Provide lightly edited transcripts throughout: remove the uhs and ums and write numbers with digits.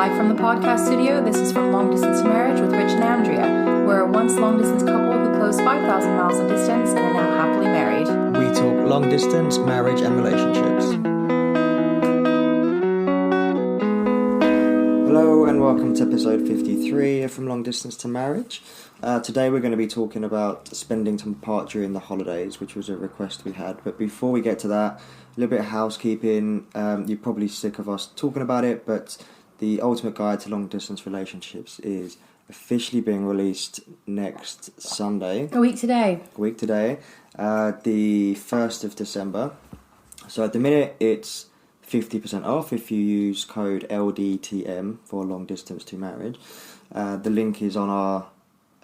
Live from the podcast studio, this is From Long Distance to Marriage with Rich and Andrea. We're a once long-distance couple who closed 5,000 miles of distance and are now happily married. We talk long distance, marriage and relationships. Hello and welcome to episode 53 of From Long Distance to Marriage. Today we're going to be talking about spending time apart during the holidays, which was a request we had. But before we get to that, a little bit of housekeeping. You're probably sick of us talking about it, but the Ultimate Guide to Long Distance Relationships is officially being released next Sunday. A week today, the 1st of December. So at the minute it's 50% off if you use code LDTM for Long Distance to Marriage. The link is on our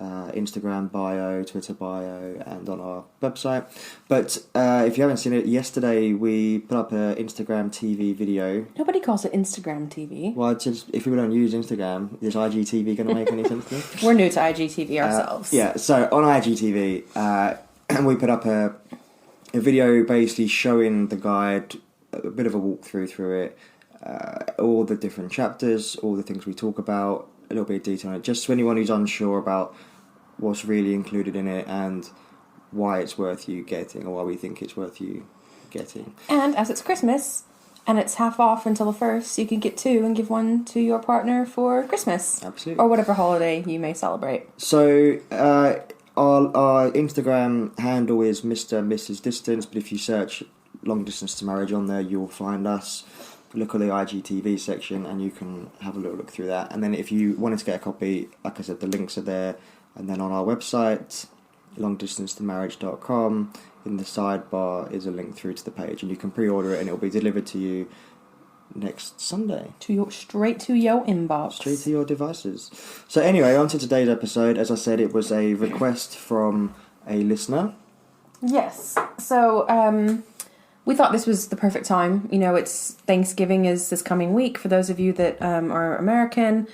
Instagram bio, Twitter bio, and on our website. But if you haven't seen it, yesterday we put up an Instagram TV video. Nobody calls it Instagram TV. Well, just if people don't use Instagram, is IGTV going to make any sense to them? We're new to IGTV ourselves. So on IGTV, we put up a video basically showing the guide, a bit of a walkthrough through it, all the different chapters, all the things we talk about, a little bit of detail on it, just for anyone who's unsure about what's really included in it and why it's worth you getting, or why we think it's worth you getting. And as it's Christmas, and it's half off until the 1st, you can get two and give one to your partner for Christmas. Absolutely. Or whatever holiday you may celebrate. So, our Instagram handle is Mr. and Mrs. Distance, but if you search Long Distance to Marriage on there, you'll find us. Look at the IGTV section and you can have a little look through that. And then if you wanted to get a copy, like I said, the links are there. And then on our website, longdistancetomarriage.com, in the sidebar is a link through to the page, and you can pre-order it and it'll be delivered to you next Sunday. Straight to your inbox. Straight to your devices. So anyway, on to today's episode. As I said, it was a request from a listener. Yes. So, we thought this was the perfect time. You know, it's Thanksgiving is this coming week for those of you that are American,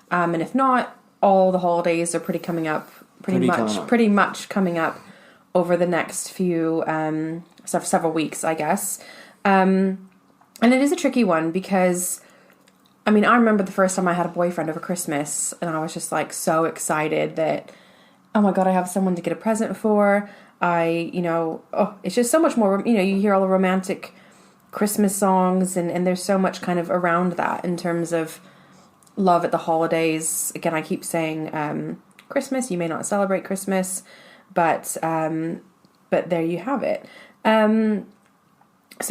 and if not, all the holidays are pretty much coming up over the next few several weeks, I guess. And it is a tricky one because, I mean, I remember the first time I had a boyfriend over Christmas, and I was just like so excited that, oh my God, I have someone to get a present for. It's just so much more, you hear all the romantic Christmas songs and there's so much kind of around that in terms of love at the holidays. Again, I keep saying Christmas, you may not celebrate Christmas, but there you have it. So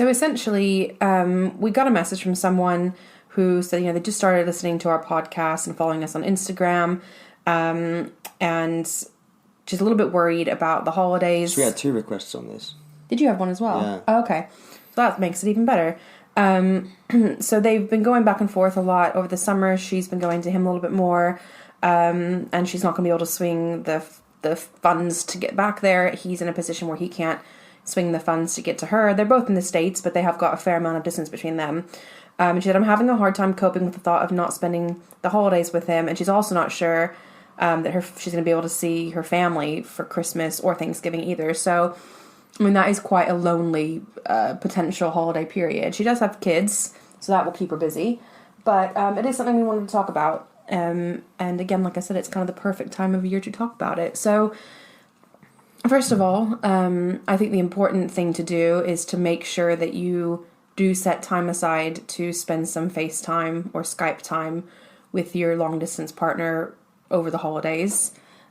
essentially, we got a message from someone who said, they just started listening to our podcast and following us on Instagram, and she's a little bit worried about the holidays. So we had 2 requests on this. Did you have one as well? Yeah. Oh, okay. So that makes it even better. So they've been going back and forth a lot over the summer. She's been going to him a little bit more, and she's not going to be able to swing the funds to get back there. He's in a position where he can't swing the funds to get to her. They're both in the States, but they have got a fair amount of distance between them. And she said, I'm having a hard time coping with the thought of not spending the holidays with him, and she's also not sure that she's going to be able to see her family for Christmas or Thanksgiving either. So, I mean, that is quite a lonely potential holiday period. She does have kids, so that will keep her busy. But it is something we wanted to talk about. And again, like I said, it's kind of the perfect time of year to talk about it. So, first of all, I think the important thing to do is to make sure that you do set time aside to spend some FaceTime or Skype time with your long-distance partner over the holidays.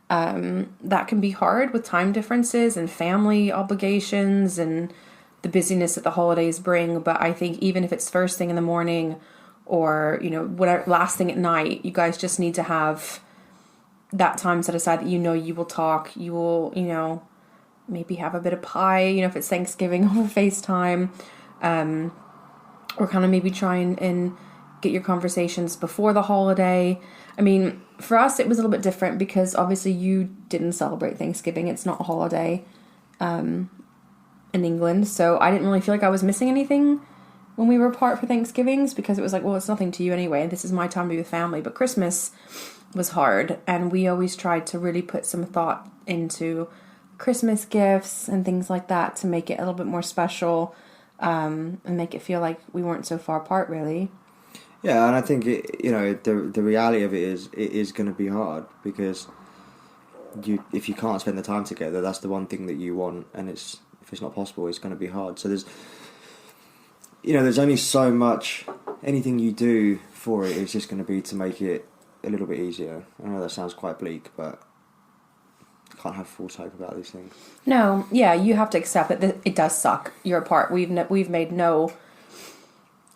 That can be hard with time differences and family obligations and the busyness that the holidays bring. But I think even if it's first thing in the morning or, whatever, last thing at night, you guys just need to have that time set aside that you will talk. You will, maybe have a bit of pie, if it's Thanksgiving over FaceTime. Or kind of maybe try and get your conversations before the holiday. I mean, for us, it was a little bit different because obviously you didn't celebrate Thanksgiving. It's not a holiday in England. So I didn't really feel like I was missing anything when we were apart for Thanksgivings because it was like, well, it's nothing to you anyway. This is my time to be with family. But Christmas was hard. And we always tried to really put some thought into Christmas gifts and things like that to make it a little bit more special and make it feel like we weren't so far apart, really. Yeah, and I think the reality of it is going to be hard because if you can't spend the time together, that's the one thing that you want, and if it's not possible, it's going to be hard. So there's only so much. Anything you do for it is just going to be to make it a little bit easier. I know that sounds quite bleak, but I can't have false hope about these things. No, yeah, you have to accept that it does suck. You're apart. We've made no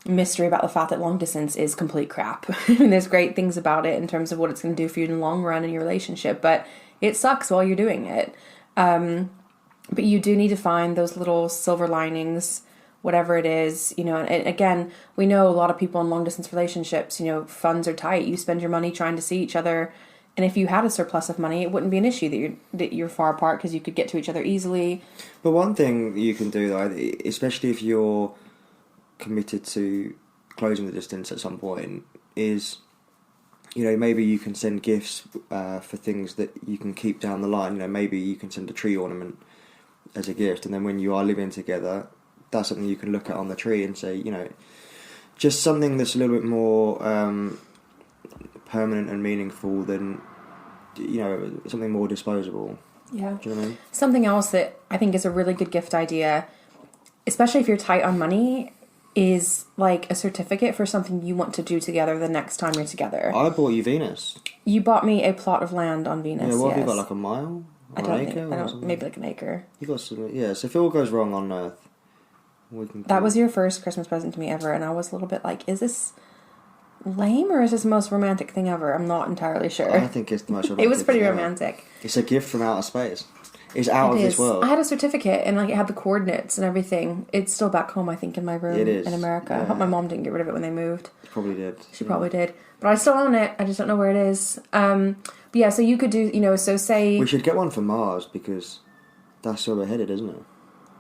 mystery about the fact that long distance is complete crap. I mean, there's great things about it in terms of what it's going to do for you in the long run in your relationship, but it sucks while you're doing it. But you do need to find those little silver linings, whatever it is, and again, we know a lot of people in long distance relationships, funds are tight. You spend your money trying to see each other, and if you had a surplus of money, it wouldn't be an issue that you're far apart because you could get to each other easily. But one thing you can do, though, especially if you're committed to closing the distance at some point, is maybe you can send gifts for things that you can keep down the line. Maybe you can send a tree ornament as a gift, and then when you are living together, that's something you can look at on the tree and say, just something that's a little bit more permanent and meaningful than something more disposable. Yeah. Do you know what I mean? Something else that I think is a really good gift idea, especially if you're tight on money, is like a certificate for something you want to do together the next time you're together. I bought you Venus. You bought me a plot of land on Venus. Yeah, what have yes. you got, like a mile? I don't maybe like an acre. You got some, yeah. So if it all goes wrong on Earth, we can. That was your first Christmas present to me ever, and I was a little bit like, is this lame or is this the most romantic thing ever? I'm not entirely sure. I think it's the most romantic. It was pretty thing romantic. Ever. It's a gift from outer space. It's out of this world. I had a certificate and like it had the coordinates and everything. It's still back home, I think, in my room in America. Yeah. I hope my mom didn't get rid of it when they moved. She probably did. She probably did. But I still own it. I just don't know where it is. But yeah, so you could do, so say... We should get one for Mars because that's where we're headed, isn't it?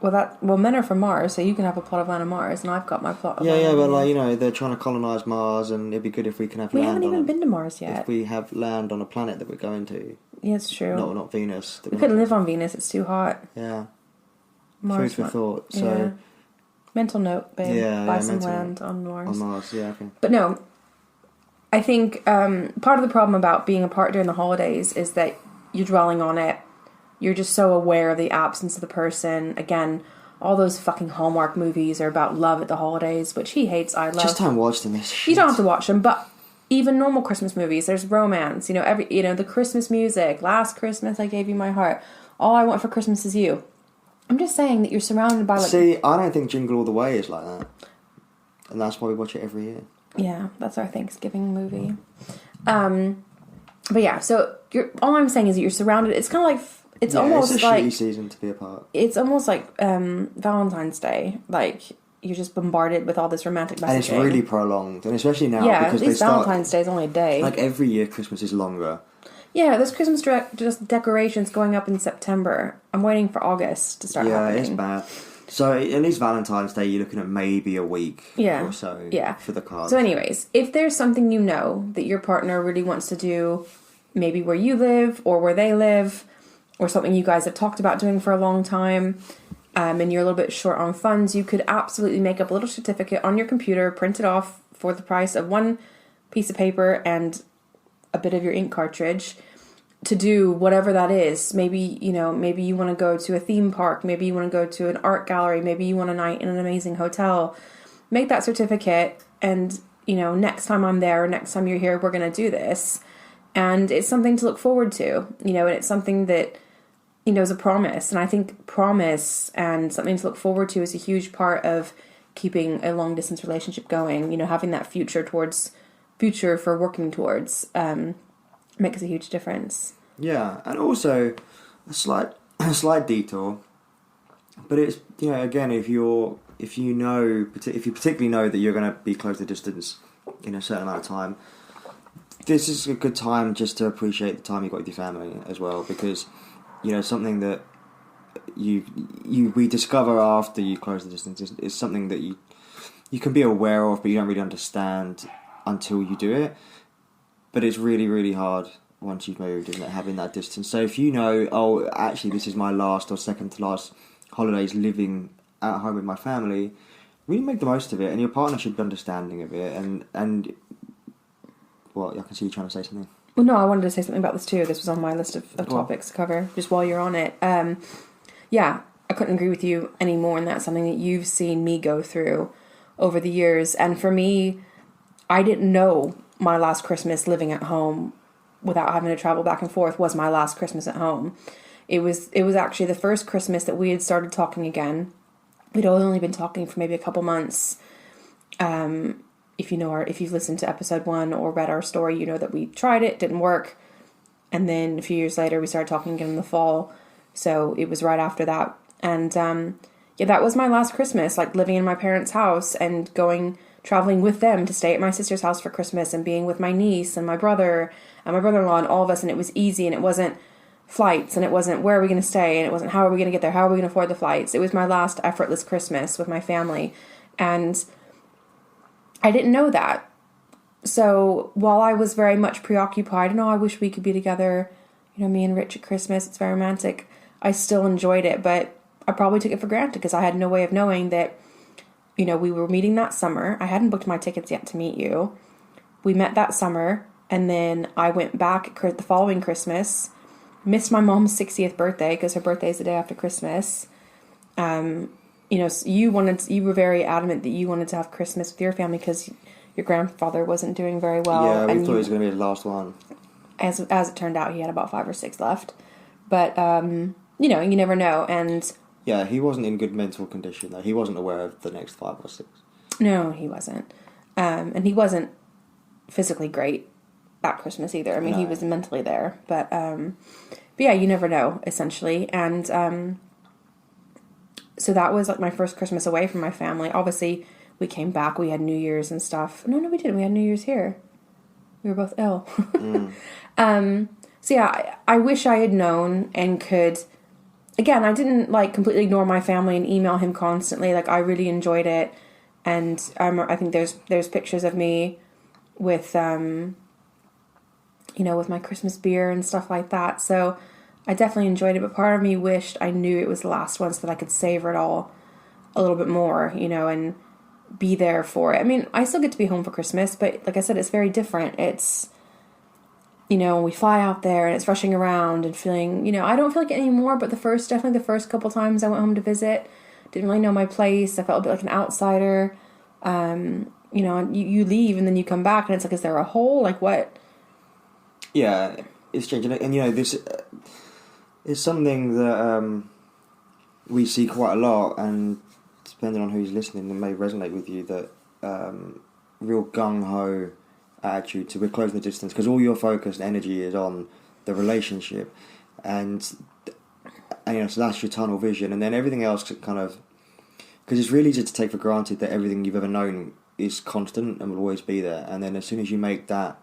Well, men are from Mars, so you can have a plot of land on Mars, and I've got my plot of land. Yeah, but they're trying to colonise Mars, and it'd be good if we can have land on it. We haven't even been to Mars yet. If we have land on a planet that we're going to. Yeah, it's true. Not Venus. We couldn't live on Venus, it's too hot. Yeah. Mars. Food for thought. So. Yeah. Mental note, babe. Yeah, buy some land on Mars. On Mars, yeah, okay. But no, I think part of the problem about being apart during the holidays is that you're dwelling on it. You're just so aware of the absence of the person. Again, all those fucking Hallmark movies are about love at the holidays, which he hates, I love. Just don't watch them. You don't have to watch them, but even normal Christmas movies, there's romance. The Christmas music. Last Christmas I gave you my heart. All I want for Christmas is you. I'm just saying that you're surrounded by like... See, I don't think Jingle All the Way is like that. And that's why we watch it every year. Yeah, that's our Thanksgiving movie. But yeah, so all I'm saying is that you're surrounded... It's kind of like... It's almost it's a like... shitty season to be apart. It's almost like Valentine's Day. Like, you're just bombarded with all this romantic messaging. And it's really prolonged. And especially now because at least Valentine's Day is only a day. Like, every year Christmas is longer. Yeah, there's Christmas just decorations going up in September. I'm waiting for August to start happening. Yeah, it's bad. So at least Valentine's Day, you're looking at maybe a week or so for the cards. So anyways, if there's something that your partner really wants to do, maybe where you live or where they live, or something you guys have talked about doing for a long time, and you're a little bit short on funds, you could absolutely make up a little certificate on your computer, print it off for the price of one piece of paper and a bit of your ink cartridge to do whatever that is. Maybe you want to go to a theme park, maybe you want to go to an art gallery, maybe you want a night in an amazing hotel. Make that certificate, and next time I'm there or next time you're here, we're going to do this. And it's something to look forward to, and it's something that is a promise. And I think promise and something to look forward to is a huge part of keeping a long distance relationship going. Having that future for working towards makes a huge difference. Yeah, and also a slight detour, but it's again if you particularly know that you're going to be close to distance in a certain amount of time, this is a good time just to appreciate the time you got with your family as well, because something that we discover after you close the distance is something that you can be aware of, but you don't really understand until you do it. But it's really, really hard once you've moved, isn't it, having that distance. So if actually this is my last or second to last holidays living at home with my family, really make the most of it, and your partner should be understanding of it. And well, I can see you trying to say something. Well, no, I wanted to say something about this too. This was on my list of topics to cover, just while you're on it. Yeah, I couldn't agree with you anymore, and that's something that you've seen me go through over the years. And for me, I didn't know my last Christmas living at home without having to travel back and forth was my last Christmas at home. It was actually the first Christmas that we had started talking again. We'd only been talking for maybe a couple months. If you've listened to episode 1 or read our story, you know that we tried it, didn't work. And then a few years later, we started talking again in the fall. So it was right after that. And that was my last Christmas, like living in my parents' house and traveling with them to stay at my sister's house for Christmas and being with my niece and my brother and my brother-in-law and all of us. And it was easy, and it wasn't flights, and it wasn't where are we going to stay, and it wasn't how are we going to get there, how are we going to afford the flights. It was my last effortless Christmas with my family. And I didn't know that. So while I was very much preoccupied, I wish we could be together, me and Rich at Christmas, it's very romantic, I still enjoyed it, but I probably took it for granted because I had no way of knowing that, we were meeting that summer. I hadn't booked my tickets yet to meet you. We met that summer, and then I went back the following Christmas, missed my mom's 60th birthday because her birthday is the day after Christmas. You were very adamant that you wanted to have Christmas with your family because your grandfather wasn't doing very well. Yeah, we thought he was going to be the last one. As it turned out, he had about 5 or 6 left. But, you never know. And yeah, he wasn't in good mental condition, though. He wasn't aware of the next 5 or 6. No, he wasn't. And he wasn't physically great that Christmas either. I mean, He was mentally there. But yeah, you never know, essentially. And so that was like my first Christmas away from my family. Obviously, we came back. We had New Year's and stuff. No, we didn't. We had New Year's here. We were both ill. So yeah, I wish I had known and could... Again, I didn't completely ignore my family and email him constantly. I really enjoyed it. And I think there's pictures of me with, with my Christmas beer and stuff like that. So I definitely enjoyed it. But part of me wished I knew it was the last one so that I could savor it all a little bit more, and be there for it. I mean, I still get to be home for Christmas, but like I said, it's very different. It's, we fly out there and it's rushing around and feeling, I don't feel like it anymore, but definitely the first couple times I went home to visit, didn't really know my place. I felt a bit like an outsider. You leave and then you come back and it's like, is there a hole? Like what? Yeah, it's changing. And, this is something that we see quite a lot, and depending on who's listening, it may resonate with you, that real gung-ho attitude to we're closing the distance because all your focus and energy is on the relationship, and so that's your tunnel vision, and then everything else kind of, because it's really easy to take for granted that everything you've ever known is constant and will always be there, and then as soon as you make that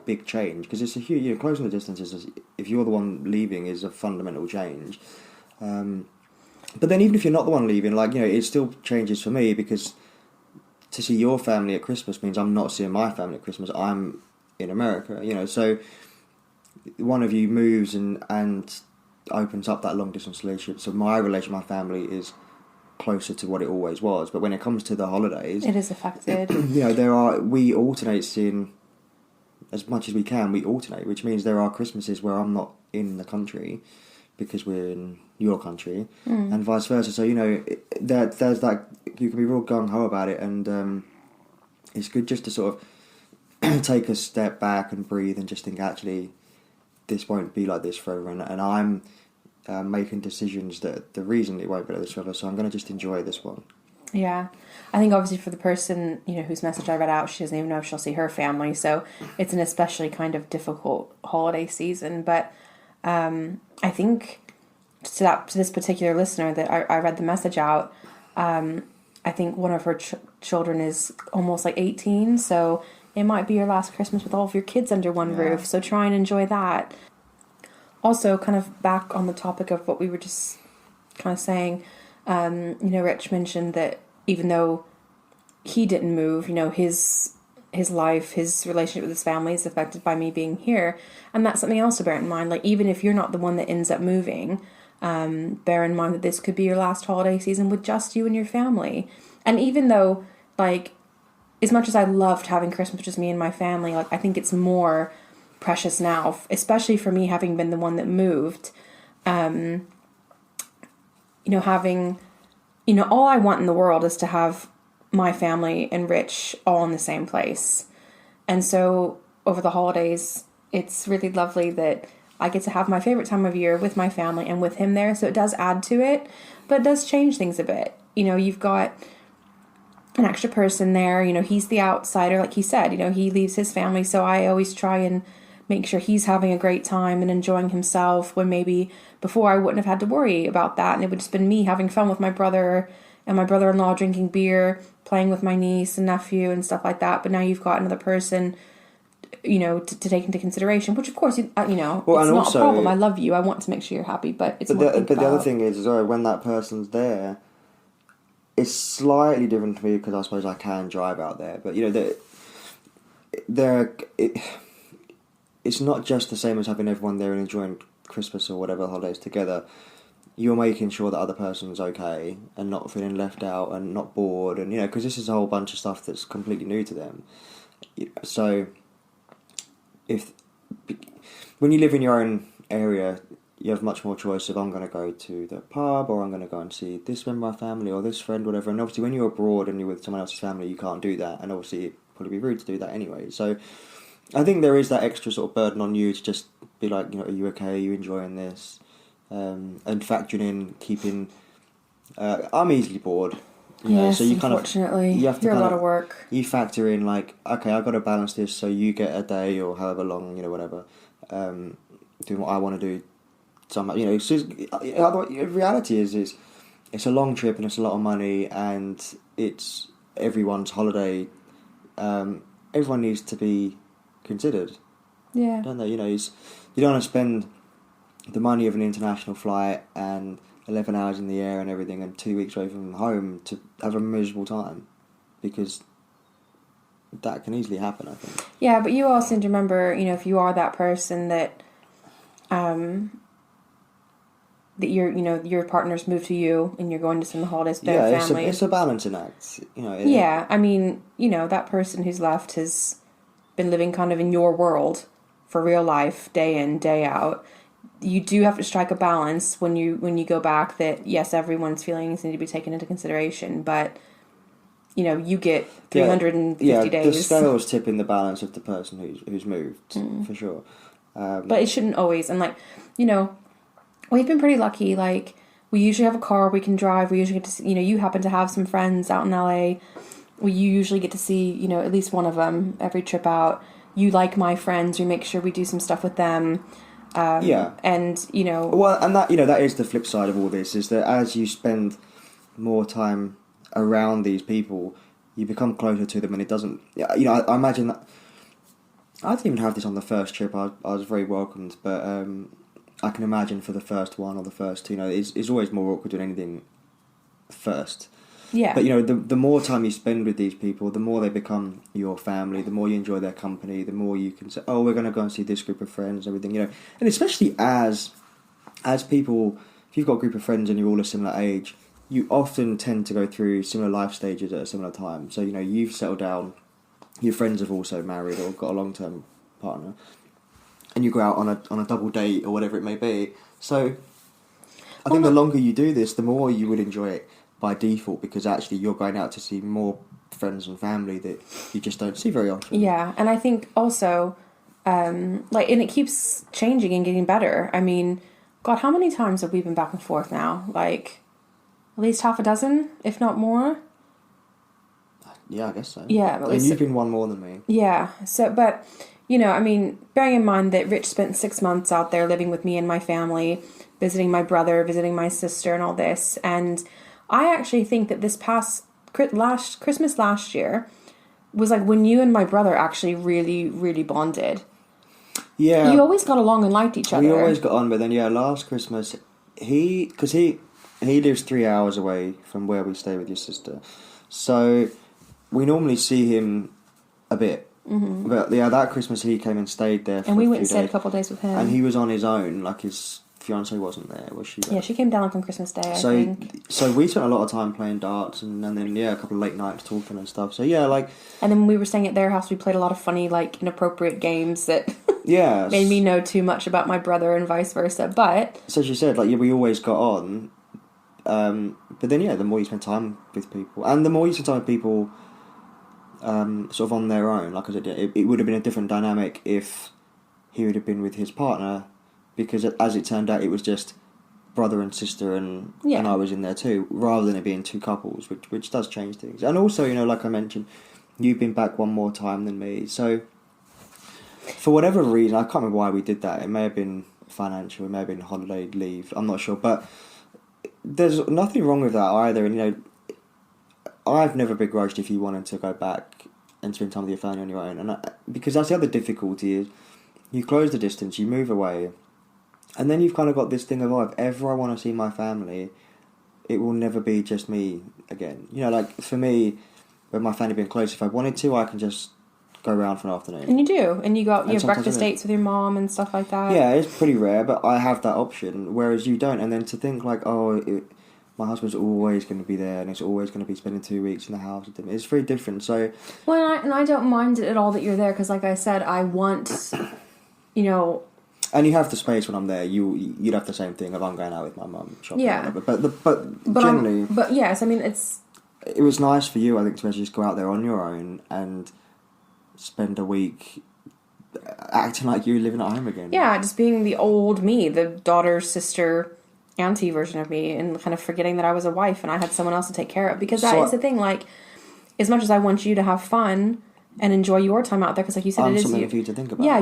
big change, because it's a huge, closing the distance is, if you're the one leaving, is a fundamental change. But then even if you're not the one leaving, it still changes for me, because to see your family at Christmas means I'm not seeing my family at Christmas. I'm in America, so one of you moves and opens up that long distance relationship. So my relation with my family is closer to what it always was. But when it comes to the holidays, it is affected. We alternate seeing as much as we can. We alternate, which means there are Christmases where I'm not in the country because we're in your country, and vice versa. So there's that, you can be real gung ho about it, and it's good just to sort of take a step back and breathe and just think, actually, this won't be like this forever, and I'm making decisions that the reason it won't be like this forever. So I'm going to just enjoy this one. Yeah, I think obviously for the person whose message I read out, she doesn't even know if she'll see her family, so it's an especially kind of difficult holiday season, but. I think to this particular listener that I read the message out, I think one of her children is almost 18, so it might be your last Christmas with all of your kids under one roof, so try and enjoy that. Also, kind of back on the topic of what we were just kind of saying, Rich mentioned that even though he didn't move, his life, his relationship with his family is affected by me being here. And that's something else to bear in mind. Even if you're not the one that ends up moving, bear in mind that this could be your last holiday season with just you and your family. And even though, like, as much as I loved having Christmas with just me and my family, like, I think it's more precious now, especially for me having been the one that moved. Having, all I want in the world is to have my family and Rich all in the same place. And so over the holidays, it's really lovely that I get to have my favorite time of year with my family and with him there. So it does add to it, but it does change things a bit. You've got an extra person there. He's the outsider, like he said. He leaves his family. So I always try and make sure he's having a great time and enjoying himself, when maybe before I wouldn't have had to worry about that. And it would just been me having fun with my brother and my brother-in-law, drinking beer, playing with my niece and nephew and stuff like that. But now you've got another person, to take into consideration, which of course, well, it's not also a problem. I love you. I want to make sure you're happy, but it's more But the other thing is, as well, when that person's there, it's slightly different for me because I suppose I can drive out there. But, it's not just the same as having everyone there and enjoying Christmas or whatever holidays together. You're making sure that other person's okay and not feeling left out and not bored, and because this is a whole bunch of stuff that's completely new to them. So, when you live in your own area, you have much more choice of, I'm going to go to the pub, or I'm going to go and see this member of my family or this friend, whatever. And obviously, when you're abroad and you're with someone else's family, you can't do that, and obviously it'd probably be rude to do that anyway. So, I think there is that extra sort of burden on you to just be like, are you okay? Are you enjoying this? And factoring in, keeping... I'm easily bored. Yes, so you unfortunately. You have to You're a lot of work. You factor in, like, okay, I've got to balance this, so you get a day or however long, whatever, doing what I want to do. It's just, the reality is it's a long trip and it's a lot of money and it's everyone's holiday. Everyone needs to be considered. Yeah. Don't they? You don't want to spend the money of an international flight and 11 hours in the air and everything and 2 weeks away from home to have a miserable time, because that can easily happen, I think. Yeah, but you also need to remember, if you are that person that that your partner's moved to you and you're going to spend the holidays with their family. It's a balancing act. That person who's left has been living kind of in your world for real life, day in, day out. You do have to strike a balance when you go back, that yes, everyone's feelings need to be taken into consideration, but you get 350 days. The scale's tipping the balance of the person who's moved, for sure. But it shouldn't always. And we've been pretty lucky. Like, we usually have a car we can drive. We usually get to see, you happen to have some friends out in LA. We usually get to see, at least one of them every trip out. You like my friends. We make sure we do some stuff with them. And, Well, and that is the flip side of all this, is that as you spend more time around these people, you become closer to them, and it doesn't... I imagine that... I didn't even have this on the first trip. I was very welcomed, but I can imagine for the first one or the first two, it's always more awkward doing anything first. Yeah. But, the more time you spend with these people, the more they become your family, the more you enjoy their company, the more you can say, oh, we're going to go and see this group of friends, everything, And especially as people, if you've got a group of friends and you're all a similar age, you often tend to go through similar life stages at a similar time. So, you've settled down, your friends have also married or got a long-term partner, and you go out on a double date or whatever it may be. So, I think the longer you do this, the more you would enjoy it by default, because actually you're going out to see more friends and family that you just don't see very often. Yeah, and I think also, and it keeps changing and getting better. I mean, God, how many times have we been back and forth now? Like, at least half a dozen, if not more? Yeah, I guess so. Yeah, and you've been one more than me. Yeah, so, but, bearing in mind that Rich spent 6 months out there living with me and my family, visiting my brother, visiting my sister and all this, and I actually think that this past Christmas last year was like when you and my brother actually really, really bonded. Yeah. You always got along and liked each other. We always got on, but then, last Christmas, because he lives 3 hours away from where we stay with your sister. So we normally see him a bit. Mm-hmm. But that Christmas he came and stayed there for a few days. And we went and stayed a couple of days with him. And he was on his own, like his fiance wasn't there, was she? Yeah, she came down like on Christmas Day, I So think. so we spent a lot of time playing darts and then a couple of late nights talking and stuff. So yeah, like And then when we were staying at their house, we played a lot of funny, like, inappropriate games that yeah made me know too much about my brother and vice versa. But So she said, like, yeah, we always got on. But then, yeah, the more you spend time with people, and the more you spend time with people sort of on their own, like I said, it would have been a different dynamic if he would have been with his partner, because as it turned out, it was just brother and sister, and I was in there too, rather than it being two couples, which does change things. And also, like I mentioned, you've been back one more time than me, so for whatever reason, I can't remember why we did that. It may have been financial, it may have been holiday leave, I'm not sure, but there's nothing wrong with that either. And I've never begrudged if you wanted to go back and spend time with your family on your own, and because that's the other difficulty is you close the distance, you move away, and then you've kind of got this thing of, if ever I want to see my family, it will never be just me again. Like for me, with my family being close, if I wanted to, I can just go around for an afternoon. And you do, and you have breakfast dates with your mom and stuff like that. Yeah, it's pretty rare, but I have that option, whereas you don't. And then to think like, my husband's always going to be there, and it's always going to be spending 2 weeks in the house with him. It's very different. So, well, and I don't mind it at all that you're there, because, like I said, I want, And you have the space when I'm there. You'd have the same thing if I'm going out with my mum shopping. Yeah. But generally, but yes, I mean it was nice for you, I think, to actually just go out there on your own and spend a week acting like you were living at home again. Yeah, just being the old me, the daughter, sister, auntie version of me, and kind of forgetting that I was a wife and I had someone else to take care of. Because that is the thing, like, as much as I want you to have fun and enjoy your time out there, because like you said, it is something for you to think about. Yeah,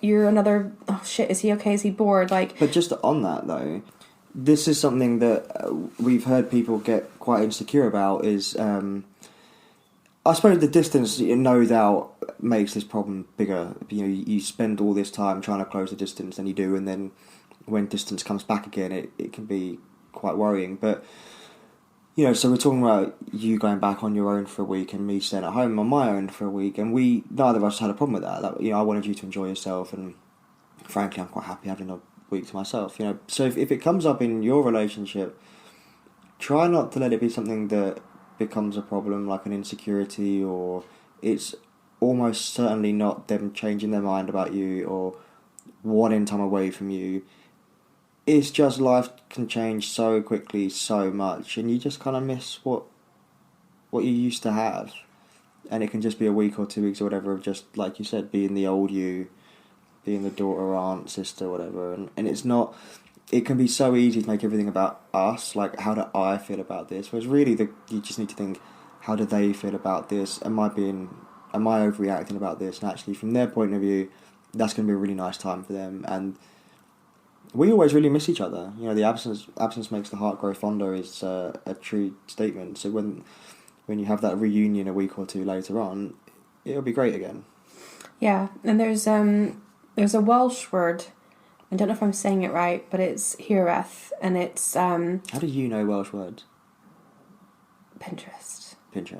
you're another, oh shit, is he okay? Is he bored? Like, but just on that though, this is something that we've heard people get quite insecure about, is I suppose the distance, no doubt, makes this problem bigger. You spend all this time trying to close the distance, and you do, and then when distance comes back again, it can be quite worrying. But, so we're talking about you going back on your own for a week and me staying at home on my own for a week, and neither of us had a problem with that. I wanted you to enjoy yourself, and frankly, I'm quite happy having a week to myself. So if it comes up in your relationship, try not to let it be something that becomes a problem, like an insecurity, or it's almost certainly not them changing their mind about you or wanting time away from you. It's just life can change so quickly, so much, and you just kind of miss what you used to have, and it can just be a week or 2 weeks or whatever of just, like you said, being the old you, being the daughter, aunt, sister, whatever, and it's not. It can be so easy to make everything about us, like, how do I feel about this? Whereas really, you just need to think, how do they feel about this? Am I overreacting about this? And actually, from their point of view, that's going to be a really nice time for them. And we always really miss each other. The absence makes the heart grow fonder is a true statement. So when you have that reunion a week or two later on, it'll be great again. Yeah, and there's a Welsh word. I don't know if I'm saying it right, but it's hireth, and it's... How do you know Welsh words? Pinterest. Okay.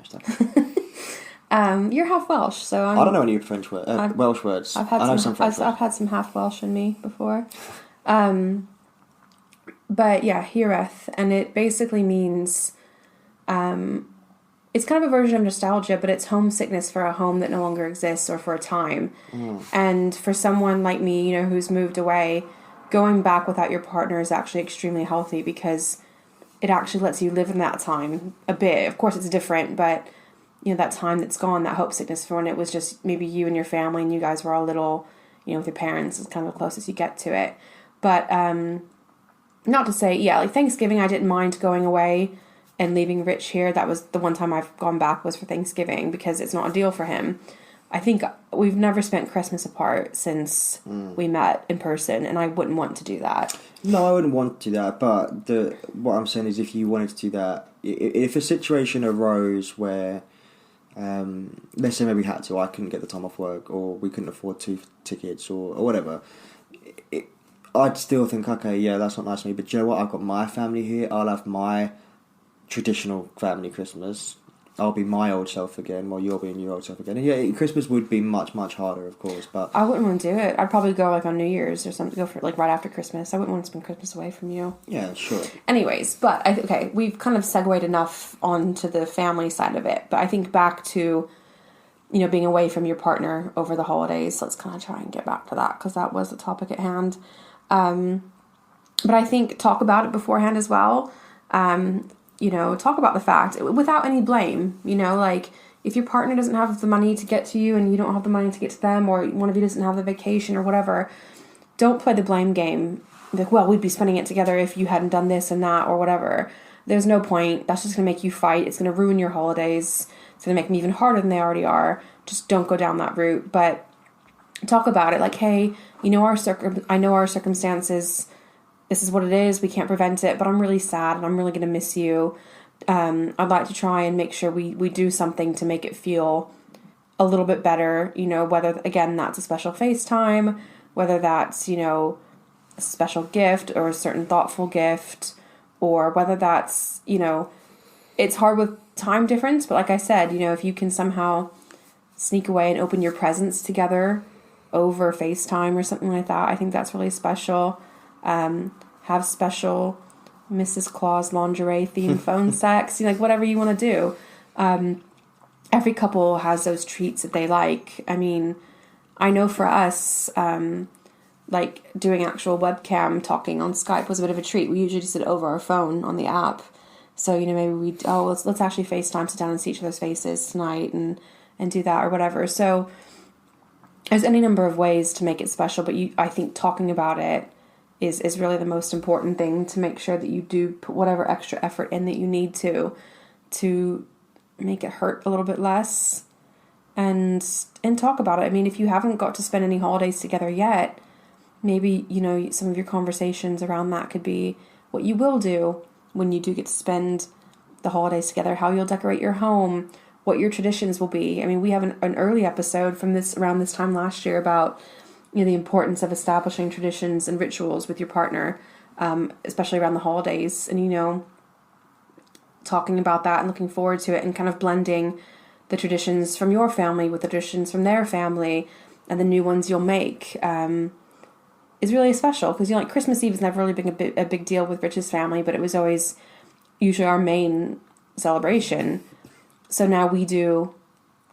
You're half Welsh, so I don't know any Welsh words. I know some French words. I've had some half Welsh in me before. But yeah, hireth, and it basically means... it's kind of a version of nostalgia, but it's homesickness for a home that no longer exists or for a time. And for someone like me, who's moved away, going back without your partner is actually extremely healthy, because it actually lets you live in that time a bit. Of course, it's different, but that time that's gone, that homesickness for when it was just maybe you and your family, and you guys were all little, with your parents, is kind of the closest you get to it. But not to say, like Thanksgiving, I didn't mind going away and leaving Rich here. That was the one time I've gone back, was for Thanksgiving, because it's not a deal for him. I think we've never spent Christmas apart since we met in person, and I wouldn't want to do that. No, I wouldn't want to do that, but what I'm saying is, if you wanted to do that, if a situation arose where, let's say maybe we had to, I couldn't get the time off work, or we couldn't afford 2 tickets, or whatever, I'd still think, okay, yeah, that's not nice of me, but you know what, I've got my family here, I'll have my traditional family Christmas, I'll be my old self again while you're being your old self again. And yeah, Christmas would be much, much harder, of course, but... I wouldn't want to do it. I'd probably go, like, on New Year's or something, go for, like, right after Christmas. I wouldn't want to spend Christmas away from you. Yeah, sure. Anyways, but, okay, we've kind of segued enough onto the family side of it, but I think back to, you know, being away from your partner over the holidays. Let's kind of try and get back to that, because that was the topic at hand. But I think talk about it beforehand as well. You know, talk about the fact without any blame, you know, like if your partner doesn't have the money to get to you and you don't have the money to get to them, or one of you doesn't have the vacation or whatever, don't play the blame game. Like, well, we'd be spending it together if you hadn't done this and that or whatever. There's no point. That's just going to make you fight. It's going to ruin your holidays. It's going to make them even harder than they already are. Just don't go down that route. But talk about it. Like, hey, you know, I know our circumstances. This is what it is. We can't prevent it, but I'm really sad and I'm really going to miss you. I'd like to try and make sure we do something to make it feel a little bit better, you know, whether, again, that's a special FaceTime, whether that's, you know, a special gift or a certain thoughtful gift, or whether that's, you know, it's hard with time difference, but like I said, you know, if you can somehow sneak away and open your presents together over FaceTime or something like that, I think that's really special. Have special Mrs. Claus lingerie themed phone sex, you know, like whatever you want to do. Every couple has those treats that they like. I mean, I know for us, like doing actual webcam talking on Skype was a bit of a treat. We usually just did it over our phone on the app. So, you know, maybe let's actually FaceTime, sit down and see each other's faces tonight and do that or whatever. So there's any number of ways to make it special, but I think talking about it is really the most important thing, to make sure that you do put whatever extra effort in that you need to make it hurt a little bit less, and talk about it. I mean, if you haven't got to spend any holidays together yet, maybe, you know, some of your conversations around that could be what you will do when you do get to spend the holidays together, how you'll decorate your home, what your traditions will be. I mean, we have an early episode from around this time last year about, you know, the importance of establishing traditions and rituals with your partner, especially around the holidays, and, you know, talking about that and looking forward to it and kind of blending the traditions from your family with the traditions from their family and the new ones you'll make is really special, because, you know, like Christmas Eve has never really been a big deal with Rich's family, but it was always usually our main celebration. So now we do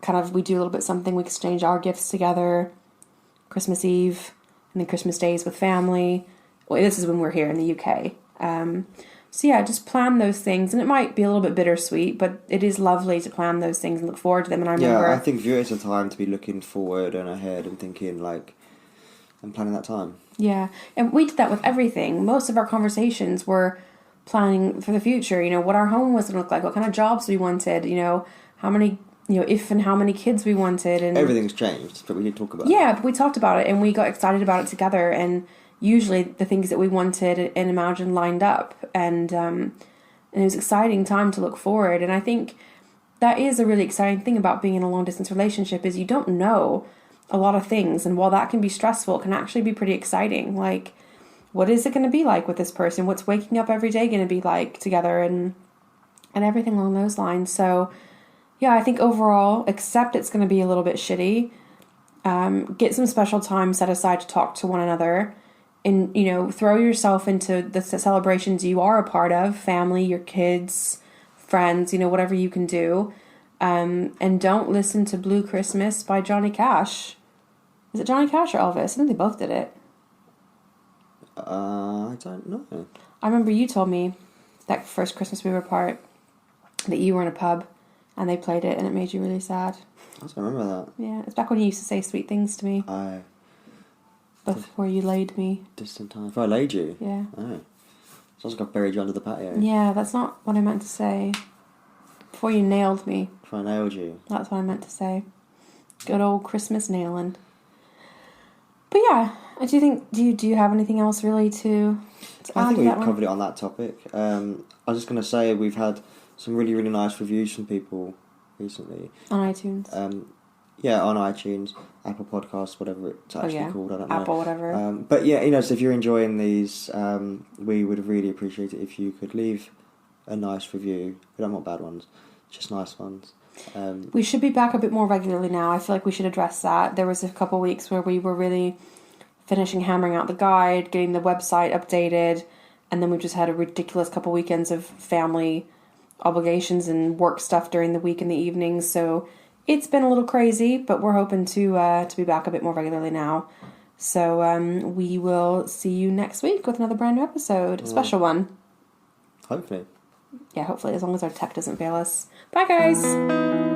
a little bit something. We exchange our gifts together, Christmas Eve, and then Christmas days with family. Well, this is when we're here in the UK. So yeah, just plan those things, and it might be a little bit bittersweet, but it is lovely to plan those things and look forward to them. And I remember, I think view it as a time to be looking forward and ahead and thinking and planning that time. Yeah, and we did that with everything. Most of our conversations were planning for the future. You know, what our home was going to look like, what kind of jobs we wanted. You know, how many. You know, if and how many kids we wanted, and everything's changed, but we did talk about it. Yeah, but we talked about it, and we got excited about it together, and usually the things that we wanted and imagined lined up, and it was an exciting time to look forward. And I think that is a really exciting thing about being in a long distance relationship, is you don't know a lot of things, and while that can be stressful, it can actually be pretty exciting. Like, what is it going to be like with this person? What's waking up every day going to be like together, and everything along those lines. So yeah, I think overall, accept it's going to be a little bit shitty. Get some special time set aside to talk to one another, and, you know, throw yourself into the celebrations you are a part of, family, your kids, friends, you know, whatever you can do. And don't listen to Blue Christmas by Johnny Cash. Is it Johnny Cash or Elvis? I think they both did it. I don't know. I remember you told me that first Christmas we were apart that you were in a pub and they played it, and it made you really sad. I don't remember that. Yeah, it's back when you used to say sweet things to me. Before you laid me. Distant time. Before I laid you? Yeah. Oh. Sounds like I buried you under the patio. Yeah, that's not what I meant to say. Before you nailed me. Before I nailed you. That's what I meant to say. Good old Christmas nailing. But yeah, do you think, do you have anything else really to add? I think we've covered it on that topic. I was just going to say we've had some really, really nice reviews from people recently. On iTunes? Yeah, on iTunes, Apple Podcasts, whatever it's actually called, I don't know. Apple, whatever. But yeah, you know, so if you're enjoying these, we would really appreciate it if you could leave a nice review. We don't want bad ones. just nice ones. We should be back a bit more regularly now. I feel like we should address that. There was a couple of weeks where we were really hammering out the guide, getting the website updated, and then we just had a ridiculous couple weekends of family obligations and work stuff during the week in the evenings. So it's been a little crazy, but we're hoping to be back a bit more regularly now. So we will see you next week with another brand new episode, a special one. Hopefully. Yeah, hopefully, as long as our tech doesn't fail us. Bye, guys!